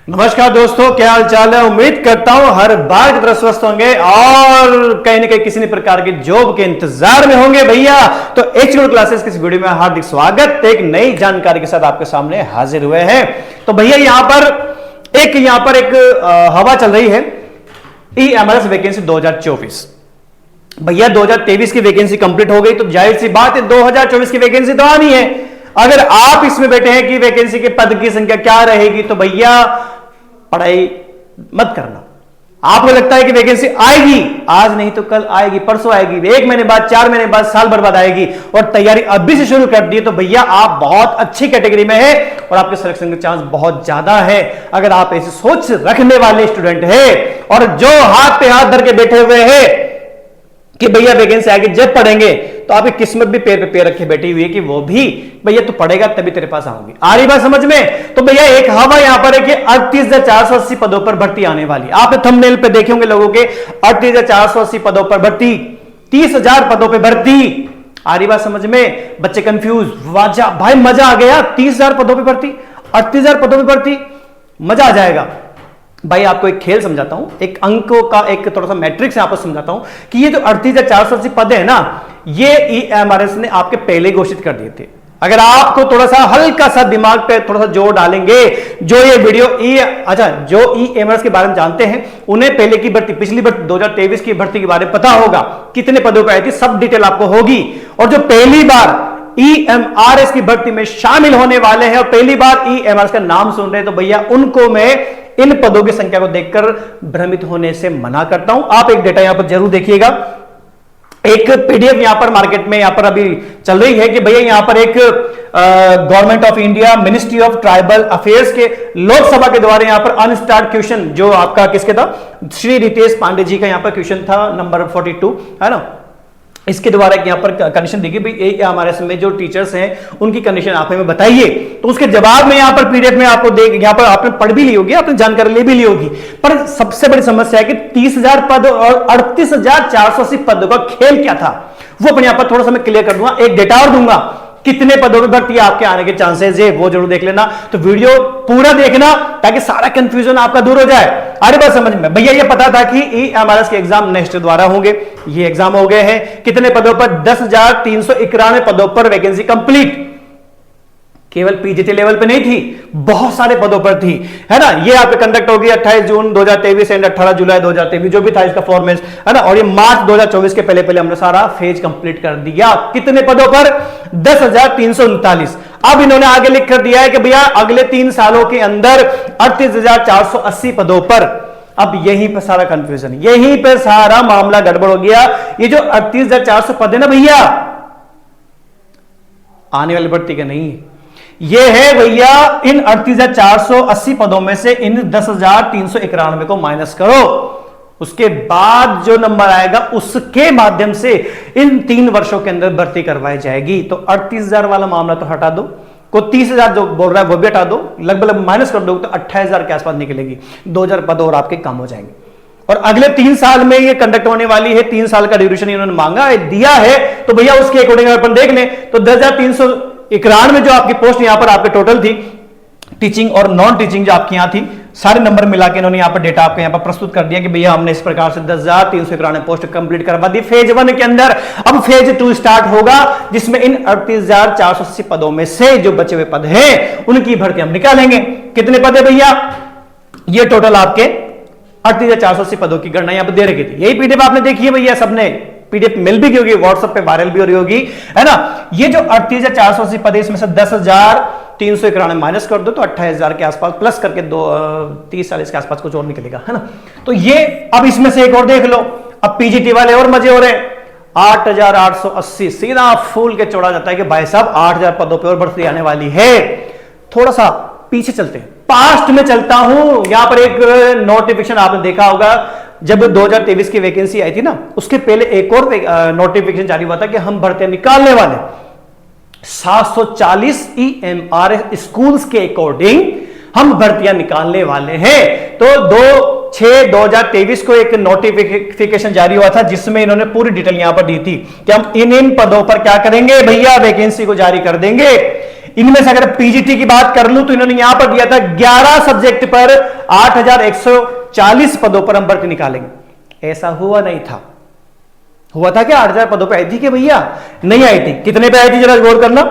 नमस्कार दोस्तों, क्या हाल चाल है। उम्मीद करता हूं हर बार की तरह स्वस्थ होंगे और कहीं ना कहीं किसी न प्रकार के जॉब के इंतजार में होंगे भैया। तो एचक्यूड क्लासेस की इस वीडियो में हार्दिक स्वागत। एक नई जानकारी के साथ आपके सामने हाजिर हुए हैं। तो भैया यहां पर एक हवा चल रही है ईएमआरएस वैकेंसी 2024। भैया 2023 की वैकेंसी कंप्लीट हो गई, तो जाहिर सी बात है 2024 की वैकेंसी तो आनी है। अगर आप इसमें बैठे हैं कि वैकेंसी के पद की संख्या क्या रहेगी, तो भैया पढ़ाई मत करना। आपको लगता है कि वैकेंसी आएगी, आज नहीं तो कल आएगी, परसों आएगी, 1 महीने बाद, 4 महीने बाद, साल भर बाद आएगी, और तैयारी अभी से शुरू कर दी, तो भैया आप बहुत अच्छी कैटेगरी में है और आपके सिलेक्शन के चांस बहुत ज्यादा है। अगर आप ऐसी सोच रखने वाले स्टूडेंट है और जो हाथ पे हाथ धर के बैठे हुए हैं कि भैया वैकेंसी आएगी जब पढ़ेंगे, तो आपकी किस्मत भी पैर पे पैर रखे बैठी हुई है कि वो भी भैया तू पढ़ेगा तभी तेरे पास आऊंगी। आ रही बात समझ में। तो भैया एक हवा यहां पर है कि 38,480 पदों पर भर्ती आने वाली। आपने थंबनेल पे देखे होंगे लोगों के 38,480 पदों पर भर्ती, 30,000 पदों पर भर्ती। आ रही बात समझ में। बच्चे कंफ्यूज, भाई मजा आ गया, 30,000 पदों पर भर्ती, 38,000 पदों पर भर्ती, मजा आ जाएगा। भाई आपको एक खेल समझाता हूं, एक अंकों का एक थोड़ा सा मैट्रिक्स यहां पर समझाता हूं कि ये जो 38,480 पद है ना, ये ईएमआरएस ने आपके पहले घोषित कर दिए थे। अगर आपको थोड़ा सा हल्का सा दिमाग पे थोड़ा सा जोर डालेंगे, जो ये वीडियो जो ईएमआरएस के बारे में जानते हैं, उन्हें पहले की भर्ती, पिछली भर्ती 2023 की भर्ती के बारे में पता होगा, कितने पदों पर आई थी, सब डिटेल आपको होगी। और जो पहली बार ईएमआरएस की भर्ती में शामिल होने वाले हैं और पहली बार ईएमआरएस का नाम सुन रहे हैं, तो भैया उनको मैं इन पदों की संख्या को देखकर भ्रमित होने से मना करता हूं। आप एक डेटा यहां पर जरूर देखिएगा। एक पीडीएफ यहां पर मार्केट में यहां पर अभी चल रही है कि भैया यहां पर एक government of India ministry of tribal affairs के लोकसभा के द्वारा यहां पर अनस्टार्ट क्वेश्चन, जो आपका किसके था, श्री रितेश पांडे जी का यहां पर क्वेश्चन था नंबर 42, है ना। इसके द्वारा यहां पर कंडीशन दी गई, हमारे में जो टीचर्स हैं उनकी कंडीशन आप हमें बताइए। तो उसके जवाब में यहां पर पीडीएफ में आपको यहां पर आपने पढ़ भी ली होगी, आपने जानकारी ले भी ली होगी। पर सबसे बड़ी समस्या है कि 30,000 पद और 38,480 पदों का खेल क्या था, वो अपने यहां पर थोड़ा सा मैं क्लियर कर दूंगा। एक डेटा और दूंगा, कितने पदों पर भर्ती आपके आने के चांसेस है, वो जरूर देख लेना। तो वीडियो पूरा देखना ताकि सारा कंफ्यूजन आपका दूर हो जाए। अरे बात समझ में। भैया ये पता था कि ईएमआरएस के एग्जाम नेक्स्ट द्वारा होंगे, ये एग्जाम हो गए हैं। कितने पदों पर, 10,391 पदों पर वैकेंसी कंप्लीट। केवल पीजीटी लेवल पे नहीं थी, बहुत सारे पदों पर थी, है ना। ये आपके कंडक्ट होगी 28 जून 2023 एंड 18 जुलाई 2023, जो भी था इसका फॉर्मेट, है ना। और ये मार्च 2024 के पहले हमने सारा फेज कंप्लीट कर दिया। कितने पदों पर, 10,339। अब इन्होंने आगे लिख कर दिया है कि भैया अगले 3 सालों के अंदर 38,480 पदों पर। अब यहीं पर सारा कंफ्यूजन, यहीं पर सारा मामला गड़बड़ हो गया। ये जो 38,400 पद है ना भैया, आने वाली भर्ती का नहीं है, ये है भैया इन 38,480 पदों में से इन 10,391 को माइनस करो, उसके बाद जो नंबर आएगा उसके माध्यम से इन 3 वर्षों के अंदर भर्ती करवाई जाएगी। तो 38,000 वाला मामला तो हटा दो, को 30,000 जो बोल रहा है वो भी हटा दो, लगभग माइनस कर दो तो 28,000 के आसपास निकलेगी। 2,000 पद और आपके कम हो जाएंगे। और अगले 3 साल में ये कंडक्ट होने वाली है, 3 साल का ड्यूरेशन इन्होंने मांगा है, दिया है, तो भैया उसके अकॉर्डिंग अपन देख लें तो 10,391 जो आपकी पोस्ट यहां पर आपके टोटल थी, टीचिंग और नॉन टीचिंग जो आपकी यहां थी, सारे नंबर मिला के इन्होंने यहां पर डेटा आपको यहां पर प्रस्तुत कर दिया कि भैया हमने इस प्रकार से 10,391 पोस्ट कंप्लीट करवा दी फेज 1 के अंदर। अब फेज 2 स्टार्ट होगा, जिसमें इन 38,480 पदों में से जो बचे हुए पद हैं उनकी भर्ती हम निकालेंगे। कितने पद है भैया, ये टोटल आपके 38,480 पदों की गणना यहां पर दे रखी थी। यही पीडीएफ आपने देखी है भैया, सबने पीडीएफ मिल भी गई होगी, व्हाट्सएप पे वायरल भी हो रही होगी, है ना। ये जो 38,480 पद है, इसमें से 10,391 माइनस कर दो तो 28,000 के आसपास, प्लस करके 30-40 के आसपास कुछ और निकलेगा, है ना। तो ये अब इसमें से एक और देख लो, अब पीजीटी वाले और मजे हो रहे हैं। 8,880 सीधा फूल के चौड़ा जाता है कि भाई साहब 8,000 पदों पर और भर्ती आने वाली है। थोड़ा सा पीछे चलते हैं, पास्ट में चलता हूं। यहां पर एक नोटिफिकेशन आपने देखा होगा, जब 2023 की वैकेंसी आई थी ना, उसके पहले एक और नोटिफिकेशन जारी हुआ था कि हम भर्तियां निकालने वाले 740 ईएमआरएस स्कूल्स के अकॉर्डिंग हम भर्तियां निकालने वाले हैं। तो 2/6/2023 को एक नोटिफिकेशन जारी हुआ था, जिसमें इन्होंने पूरी डिटेल यहां पर दी थी कि हम इन पदों पर क्या करेंगे भैया, वैकेंसी को जारी कर देंगे। इनमें से अगर पीजीटी की बात कर लूं तो इन्होंने यहां पर दिया था 11 सब्जेक्ट पर 8140 पदों पर हम भर्ती निकालेंगे। ऐसा हुआ नहीं था। हुआ था क्या 8000 पदों पे आई थी कि भैया? नहीं आई थी। कितने पे आई थी जरा गौर करना,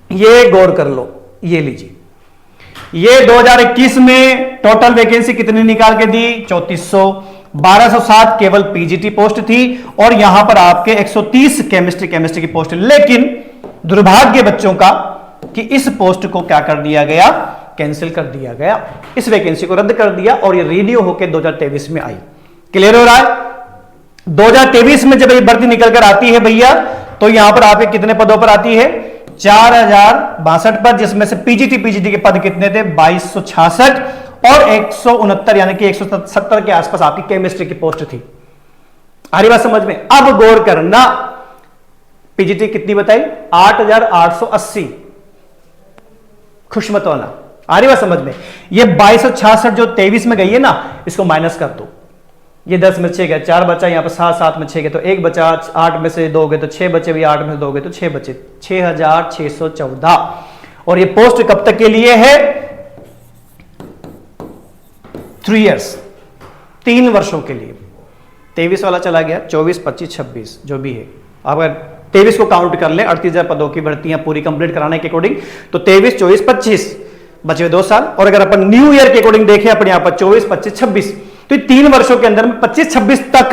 ये गौर कर लो, ये लीजिए, ये 2021 में टोटल वैकेंसी कितनी निकाल के दी? 3400। 1207 केवल पीजीटी पोस्ट थी और यहां पर आपके 130 केमिस्ट्री की पोस्ट। लेकिन दुर्भाग्य बच्चों का कि इस पोस्ट को क्या कर दिया गया? कैंसिल कर दिया गया, इस वैकेंसी को रद्द कर दिया और ये रिन्यू होकर 2023 में आई। क्लियर हो रहा है? 2023 में जब ये भर्ती निकल कर आती है भैया, तो यहां पर आपके कितने पदों पर आती है? 4062 पर, जिसमें से पीजीटी के पद कितने थे? 2266 और 169 यानी कि 170 के आसपास आपकी केमिस्ट्री की पोस्ट थी। आ रही बात समझ में? अब गौर करना, पीजीटी कितनी बताई? 8880। खुश मत होना। आ रही बात समझ में? ये 2266 जो 23 में गई है ना, इसको माइनस कर दो। ये 10 में 6 गया, 4 बचा, यहां पर 7, 7 में 6 गए तो 1 बचा, 8 में से 2 गए तो 6 बचे, भी 8 में से 2 गए तो 6 बचे, 6614। और ये पोस्ट कब तक के लिए है? 3 इयर्स, 3 वर्षों के लिए। 23 वाला चला गया, 24, 25, 26 जो भी है। अगर 23 को काउंट कर ले, 38,000 पदों की भर्तियां पूरी कंप्लीट कराने के अकॉर्डिंग, तो 23, 24, 25 बचे 2 साल। और अगर अपन न्यू ईयर के अकॉर्डिंग देखें अपन यहां पर 24, 25, 26, तो 3 वर्षों के अंदर में 25-26 तक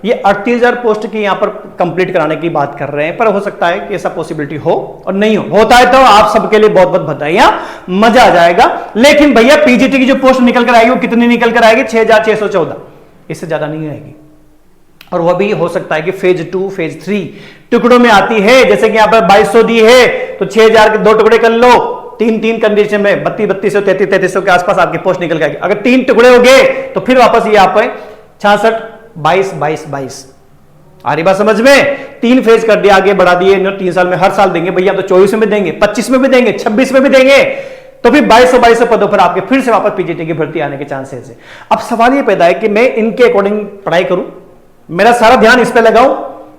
ये 38,000 पोस्ट की यहां पर कंप्लीट कराने की बात कर रहे हैं। पर हो सकता है कि ऐसा पॉसिबिलिटी हो और नहीं हो। होता है तो आप सबके लिए बहुत बहुत बधाइयां, मजा आ जाएगा। लेकिन भैया पीजीटी की जो पोस्ट निकल कर आएगी वो कितनी निकल कर आएगी? 6614, इससे ज्यादा नहीं आएगी। और वह भी हो सकता है कि फेज 2, फेज 3 टुकड़ों में आती है। जैसे कि यहां पर 2200 दी है तो 6000 के 2 टुकड़े कर लो, 3 कंडीशन में 3200, 3300 के आसपास आपकी पोस्ट निकल गई। अगर 3 टुकड़े हो गए तो फिर वापस ये आप 66, 22, 22, 22। आ रही बात समझ में? 3 फेज कर दिया, आगे बढ़ा दिए। 3 साल में हर साल देंगे भैया, तो 24 में देंगे, 25 में भी देंगे, 26 में भी देंगे, तो फिर 2200 पदों पर आपके फिर से वापस पीजीटी की भर्ती आने के चांसेस है। अब सवाल ये पैदा है कि मैं इनके अकॉर्डिंग पढ़ाई करूं, मेरा सारा ध्यान इस पर लगाऊं?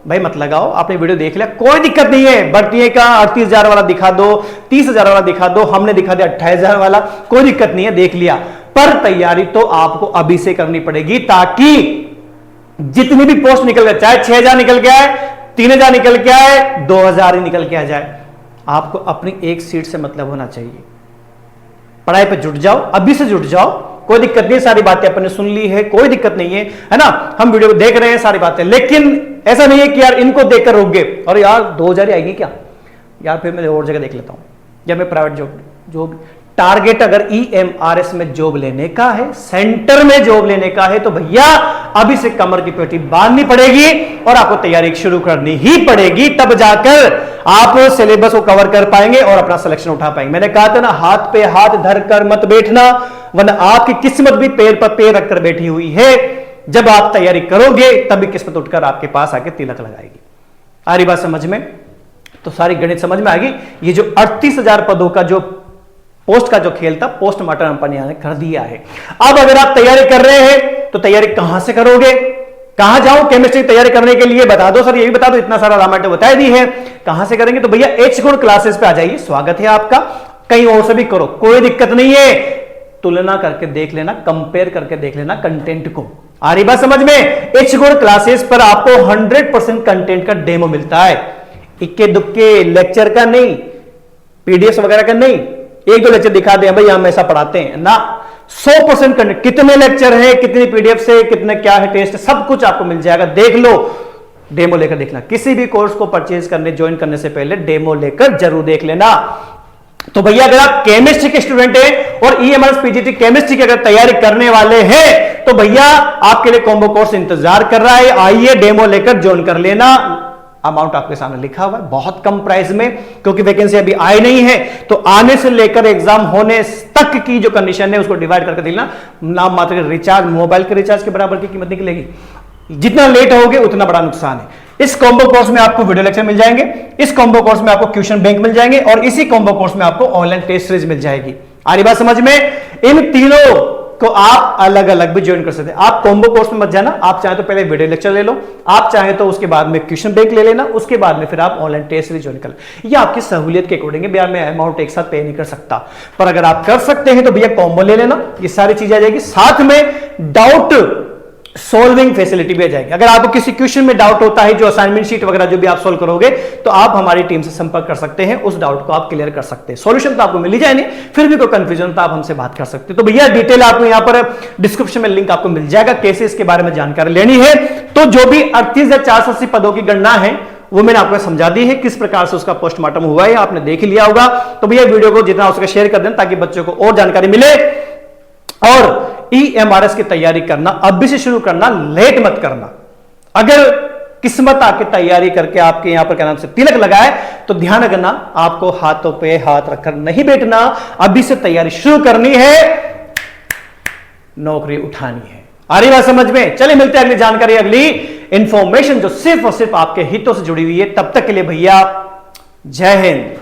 भाई मत लगाओ, आपने वीडियो देख लिया, कोई दिक्कत नहीं है। भर्ती का 38,000 वाला दिखा दो, 30,000 वाला दिखा दो, हमने दिखा दिया 28,000 वाला, कोई दिक्कत नहीं है, देख लिया। पर तैयारी तो आपको अभी से करनी पड़ेगी, ताकि जितनी भी पोस्ट निकल गए, चाहे 6,000 निकल के आए, 3,000 निकल के आए, 2,000 ही निकल के आ जाए, आपको अपनी एक सीट से मतलब होना चाहिए। पढ़ाई पे जुट जाओ, अभी से जुट जाओ, कोई दिक्कत नहीं। सारी बातें अपने सुन ली है, कोई दिक्कत नहीं है ना? हम वीडियो को देख रहे हैं सारी बातें, लेकिन ऐसा नहीं है कि यार इनको देखकर रुक गए और यार 2000 आएगी क्या यार, फिर मैं और जगह देख लेता हूं, या मैं प्राइवेट जॉब। टारगेट अगर ईएमआरएस में जॉब लेने का है, सेंटर में जॉब लेने का है, तो भैया अभी से कमर की पेटी बांधनी पड़ेगी और आपको तैयारी शुरू करनी ही पड़ेगी। तब जाकर आप सिलेबस को कवर कर पाएंगे और अपना सिलेक्शन उठा पाएंगे। मैंने कहा था ना, हाथ पे हाथ धर कर मत बैठना, वरना आपकी किस्मत भी पैर पर पैर रखकर बैठी हुई है। जब आप तैयारी करोगे तभी किस्मत उठकर आपके पास आके तिलक लगाएगी। आ रही बात समझ में? तो सारी गणित समझ में आएगी। ये जो 38,000 पदों का जो पोस्ट का जो खेल था, पोस्टमार्टम कंपनी ने कर दिया है। अब अगर आप तैयारी कर रहे हैं तो तैयारी कहां से करोगे? कहां जाऊं केमिस्ट्री की तैयारी करने के लिए? बता दो सर, ये भी बता दो, इतना सारा रामायण बता दी है, कहां से करेंगे? तो भैया एच गुण क्लासेस पे आ जाइए, स्वागत है आपका। कहीं और से भी करो, कोई दिक्कत नहीं है। तुलना करके देख लेना, कंपेयर करके देख लेना कंटेंट को। आ रही बात समझ में? एच गुण क्लासेस पर आपको 100% कंटेंट का डेमो मिलता है, इक्के दुक्के लेक्चर का नहीं, पीडीएफ वगैरह का नहीं। 1-2 लेक्चर दिखा दें भाई हम ऐसा पढ़ाते हैं ना, 100% कंटेंट। कितने लेक्चर है, कितनी पीडीएफ से, कितने क्या है टेस्ट, सब कुछ आपको मिल जाएगा। देख लो, डेमो लेकर देखना। किसी भी कोर्स को परचेज करने, ज्वाइन करने से पहले डेमो लेकर जरूर देख लेना। तो भैया अगर आप केमिस्ट्री के स्टूडेंट हैं और ईएमआरएस पीजीटी केमिस्ट्री की अगर तैयारी करने वाले हैं, तो भैया आपके लिए कॉम्बो कोर्स इंतजार कर रहा है। आइए डेमो लेकर ज्वाइन कर लेना। अमाउंट आपके सामने लिखा हुआ है, बहुत कम प्राइस में, क्योंकि वैकेंसी अभी आई नहीं है। तो आने से लेकर एग्जाम होने तक की जो कंडीशन है उसको डिवाइड करके देना। नाम मात्र रिचार्ज, मोबाइल के रिचार्ज के बराबर की कीमत निकलेगी। जितना लेट होगे उतना बड़ा नुकसान है। इस कॉम्बो कोर्स में आपको वीडियो लेक्चर मिल जाएंगे, इस कॉम्बो कोर्स में आपको क्वेश्चन बैंक मिल जाएंगे और इसी कॉम्बो कोर्स में आपको ऑनलाइन टेस्ट सीरीज मिल जाएगी। आ रही बात समझ में? इन तीनों को आप अलग अलग भी ज्वाइन कर सकते हैं। आप कॉम्बो कोर्स में मत जाना, आप चाहे तो पहले वीडियो लेक्चर ले लो, आप चाहे तो उसके बाद में क्वेश्चन बैंक ले लेना, उसके बाद में फिर आप ऑनलाइन टेस्ट भी ज्वाइन कर ले। ये आपकी सहूलियत के अकॉर्डिंग है भैया, मैं अमाउंट एक साथ पे नहीं कर सकता, पर अगर आप कर सकते हैं तो भैया कॉम्बो ले लेना, ये सारी चीजें आ जाएगी, साथ में डाउट सॉल्विंग फैसिलिटी भी आ जाएगी। अगर आपको किसी क्वेश्चन में डाउट होता है, जो असाइनमेंट शीट वगैरह जो भी आप सॉल्व करोगे, तो आप हमारी टीम से संपर्क कर सकते हैं, उस डाउट को आप क्लियर कर सकते हैं। सॉल्यूशन तो आपको मिल ही जाएगी, फिर भी कोई कंफ्यूजन तो आप हमसे बात कर सकते हैं। तो भैया डिटेल आपको यहां पर डिस्क्रिप्शन में लिंक आपको मिल जाएगा, कैसे इसके बारे में जानकारी लेनी है। तो जो भी 38,480 पदों की गणना है वो मैंने आपको समझा दी है, किस प्रकार से उसका पोस्टमार्टम हुआ है आपने देख लिया होगा। तो भैया वीडियो को जितना हो सके शेयर कर देना, ताकि बच्चों को और जानकारी मिले। और EMRS की तैयारी करना अभी से शुरू करना, लेट मत करना। अगर किस्मत आके तैयारी करके आपके यहां पर क्या नाम से तिलक लगाए, तो ध्यान रखना, आपको हाथों पे हाथ रखकर नहीं बैठना, अभी से तैयारी शुरू करनी है, नौकरी उठानी है। आ रही बात समझ में? चलिए मिलते हैं अगली जानकारी, अगली इंफॉर्मेशन जो सिर्फ और सिर्फ आपके हितों से जुड़ी हुई है। तब तक के लिए भैया जय हिंद।